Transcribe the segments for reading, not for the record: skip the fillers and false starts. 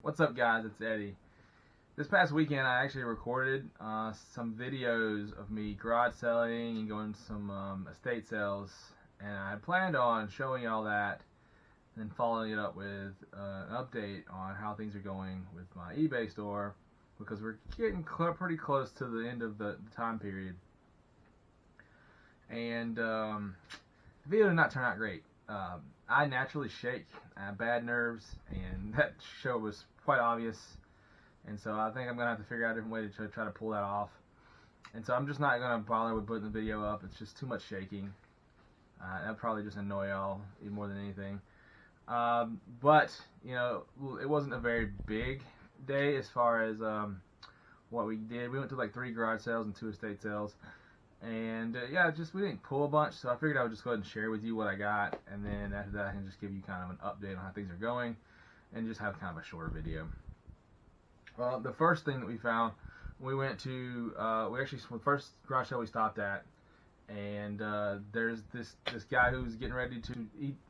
What's up, guys? It's Eddie. This past weekend I actually recorded some videos of me garage selling and going to some estate sales, and I planned on showing y'all that and then following it up with an update on how things are going with my eBay store, because we're getting pretty close to the end of the time period. And the video did not turn out great. I naturally shake. I have bad nerves, and that show was quite obvious. And so I think I'm going to have to figure out a different way to try to pull that off. And so I'm just not going to bother with putting the video up. It's just too much shaking. That'll probably just annoy y'all even more than anything. But, you know, it wasn't a very big day as far as what we did. We went to like 3 garage sales and 2 estate sales. And yeah, we didn't pull a bunch, so I figured I would just go ahead and share with you what I got, and then after that I can just give you kind of an update on how things are going, and just have kind of a shorter video. Well, the first thing that we found, we went to, the first garage sale we stopped at, and there's this guy who's getting ready to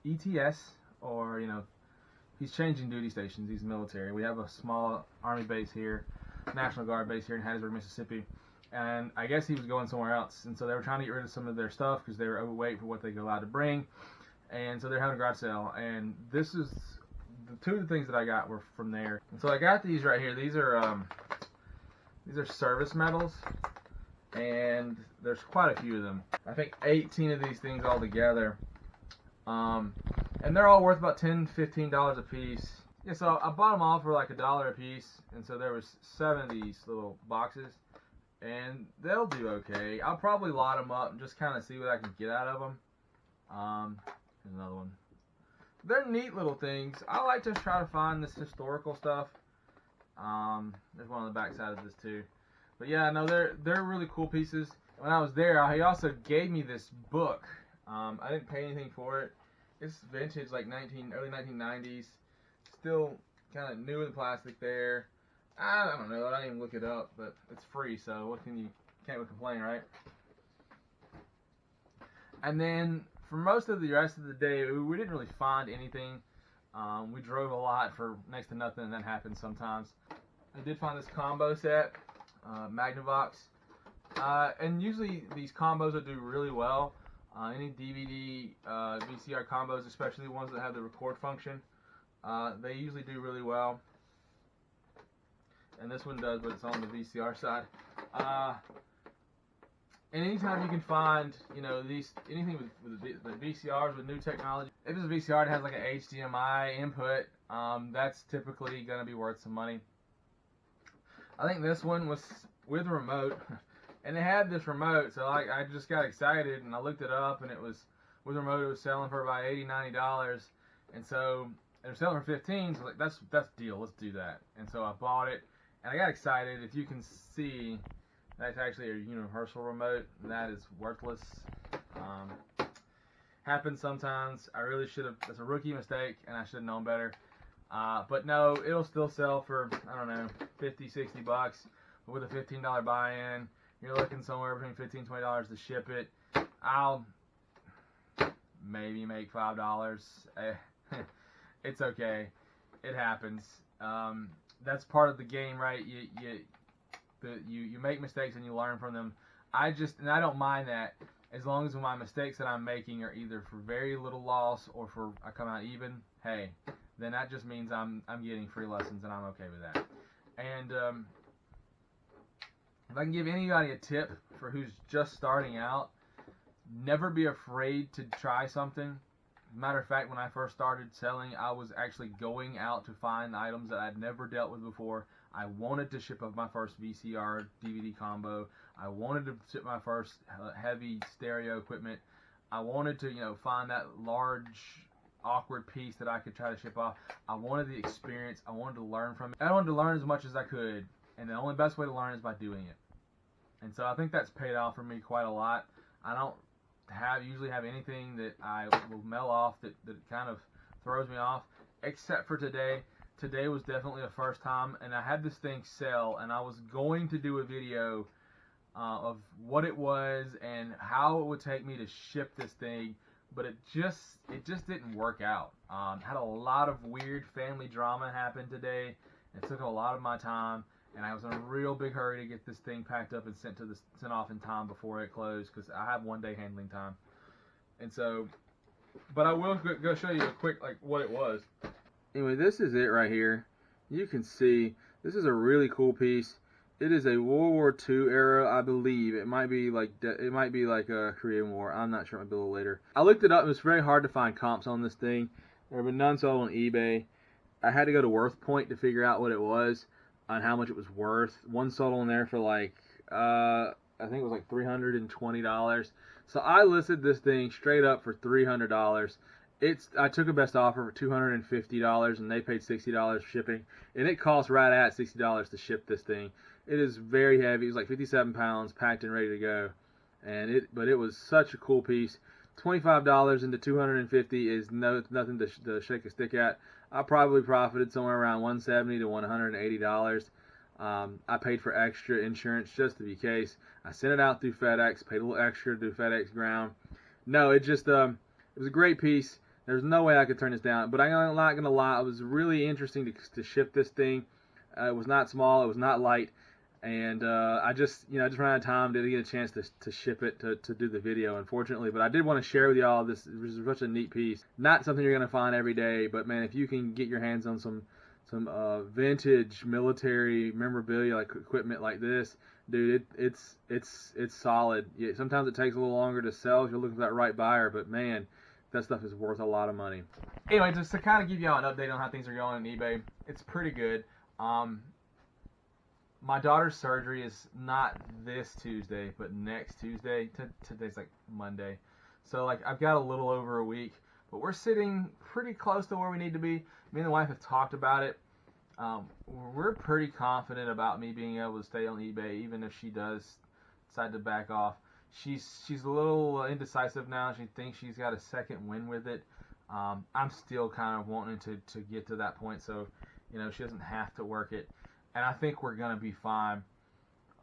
ETS, or, you know, he's changing duty stations. He's military. We have a small Army base here, National Guard base here in Hattiesburg, Mississippi. And I guess he was going somewhere else, and so they were trying to get rid of some of their stuff because they were overweight for what they were allowed to bring, and so they're having a garage sale. And this is the 2 of the things that I got were from there. And so I got these right here. These are service medals, and there's quite a few of them. I think 18 of these things all together, and they're all worth about $10-15 a piece. Yeah, so I bought them all for like $1 a piece, and so there was 7 of these little boxes. And they'll do okay. I'll probably lot them up and just kind of see what I can get out of them. Here's another one. They're neat little things. I like to try to find this historical stuff. There's one on the back side of this too. But yeah, no, they're really cool pieces. When I was there, he also gave me this book. I didn't pay anything for it. It's vintage, like early 1990s. Still kind of new in plastic there. I don't know, I didn't even look it up, but it's free, so what can't really complain, right? And then for most of the rest of the day, we didn't really find anything. We drove a lot for next to nothing, and that happens sometimes. I did find this combo set, Magnavox, and usually these combos will do really well. Any DVD, VCR combos, especially the ones that have the record function, they usually do really well. And this one does, but it's on the VCR side. And anytime you can find, you know, anything with the VCRs with new technology, if it's a VCR that has like an HDMI input, that's typically going to be worth some money. I think this one was with a remote, and it had this remote, so I just got excited and I looked it up, and it was with a remote. It was selling for about $80-90, and so they're selling for $15. So like that's deal. Let's do that. And so I bought it. And I got excited. If you can see, that's actually a universal remote. That is worthless. Happens sometimes. I really should have. That's a rookie mistake, and I should have known better. But no, it'll still sell for, I don't know, $50-60. But with a $15 buy-in, you're looking somewhere between $15-20 to ship it. I'll maybe make $5. It's okay. It happens. That's part of the game, right? You make mistakes and you learn from them. I don't mind that, as long as my mistakes that I'm making are either for very little loss or for I come out even. Hey, then that just means I'm getting free lessons, and I'm okay with that. And if I can give anybody a tip for who's just starting out, never be afraid to try something. Matter of fact, when I first started selling, I was actually going out to find items that I'd never dealt with before. I wanted to ship up my first VCR DVD combo. I wanted to ship my first heavy stereo equipment. I wanted to, find that large, awkward piece that I could try to ship off. I wanted the experience. I wanted to learn from it. I wanted to learn as much as I could, and the only best way to learn is by doing it. And so I think that's paid off for me quite a lot. I don't usually have anything that I will mail off that kind of throws me off, except for today. Today was definitely a first time, and I had this thing sell, and I was going to do a video of what it was and how it would take me to ship this thing, but it just didn't work out. Had a lot of weird family drama happen today, It took a lot of my time, and I was in a real big hurry to get this thing packed up and sent off in time before it closed, because I have 1 day handling time. And so, but I will go show you a quick, like, what it was. Anyway, this is it right here. You can see this is a really cool piece. It is a World War II era, I believe. It might be like a Korean War. I'm not sure. It might be a little later. I looked it up. It was very hard to find comps on this thing. There have been none sold on eBay. I had to go to Worth Point to figure out what it was and how much it was worth. One sold on there for like I think it was like $320. So I listed this thing straight up for $300. I took a best offer for $250, and they paid $60 for shipping, and it cost right at $60 to ship this thing. It is very heavy. It was like 57 pounds, packed and ready to go, but it was such a cool piece. $25 into $250 is nothing to shake a stick at. I probably profited somewhere around $170 to $180. I paid for extra insurance just to be case. I sent it out through FedEx, paid a little extra to do FedEx ground. No, it was a great piece. There's no way I could turn this down, but I'm not gonna lie. It was really interesting to ship this thing. It was not small, it was not light, and I just ran out of time. Didn't get a chance to ship it to do the video, unfortunately. But I did want to share with y'all this. It was such a neat piece. Not something you're gonna find every day, but man, if you can get your hands on some vintage military memorabilia, like equipment like this, dude, it's solid. Yeah, sometimes it takes a little longer to sell if you're looking for that right buyer, but man, that stuff is worth a lot of money. Anyway, just to kind of give y'all an update on how things are going on eBay, it's pretty good. My daughter's surgery is not this Tuesday, but next Tuesday. Today's like Monday. So like I've got a little over a week, but we're sitting pretty close to where we need to be. Me and the wife have talked about it. We're pretty confident about me being able to stay on eBay, even if she does decide to back off. She's a little indecisive now. She thinks she's got a second win with it. I'm still kind of wanting to get to that point, so she doesn't have to work it, and I think we're gonna be fine.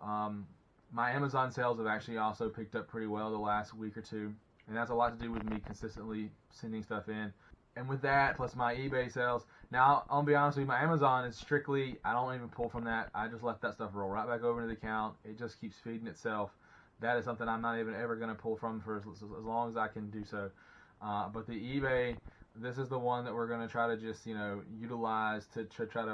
My Amazon sales have actually also picked up pretty well the last week or two, and that's a lot to do with me consistently sending stuff in. And with that, plus my eBay sales, now I'll be honest with you, my Amazon is strictly, I don't even pull from that. I just let that stuff roll right back over into the account. It just keeps feeding itself. That is something I'm not even ever going to pull from for as long as I can do so. But the eBay, this is the one that we're going to try to just utilize to try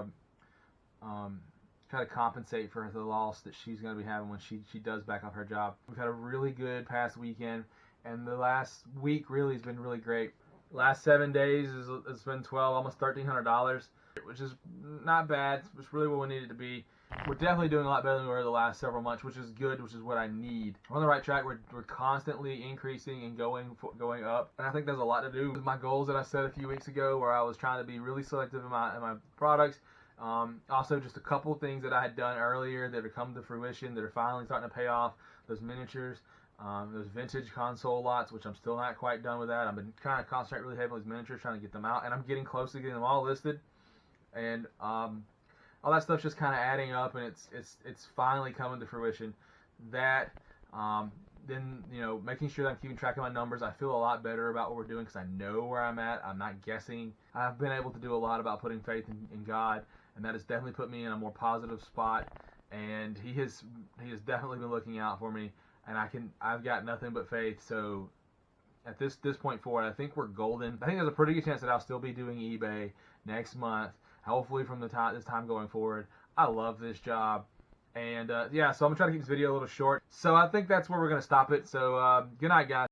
to compensate for the loss that she's going to be having when she does back off her job. We've had a really good past weekend, and the last week really has been really great. Last 7 days it's been almost $1,300, which is not bad. It's really what we needed to be. We're definitely doing a lot better than we were the last several months, which is good, which is what I need. We're on the right track. We're constantly increasing and going up, and I think there's a lot to do with my goals that I set a few weeks ago, where I was trying to be really selective in my products. Also, just a couple things that I had done earlier that have come to fruition, that are finally starting to pay off. Those miniatures, those vintage console lots, which I'm still not quite done with that. I've been trying to concentrate really heavily on these miniatures, trying to get them out, and I'm getting close to getting them all listed. And all that stuff's just kind of adding up, and it's finally coming to fruition. That then making sure that I'm keeping track of my numbers. I feel a lot better about what we're doing because I know where I'm at. I'm not guessing. I've been able to do a lot about putting faith in God, and that has definitely put me in a more positive spot. And He has definitely been looking out for me, and I've got nothing but faith. So at this point forward, I think we're golden. I think there's a pretty good chance that I'll still be doing eBay next month. Hopefully from this time going forward. I love this job. And yeah, so I'm going to try to keep this video a little short. So I think that's where we're going to stop it. So good night, guys.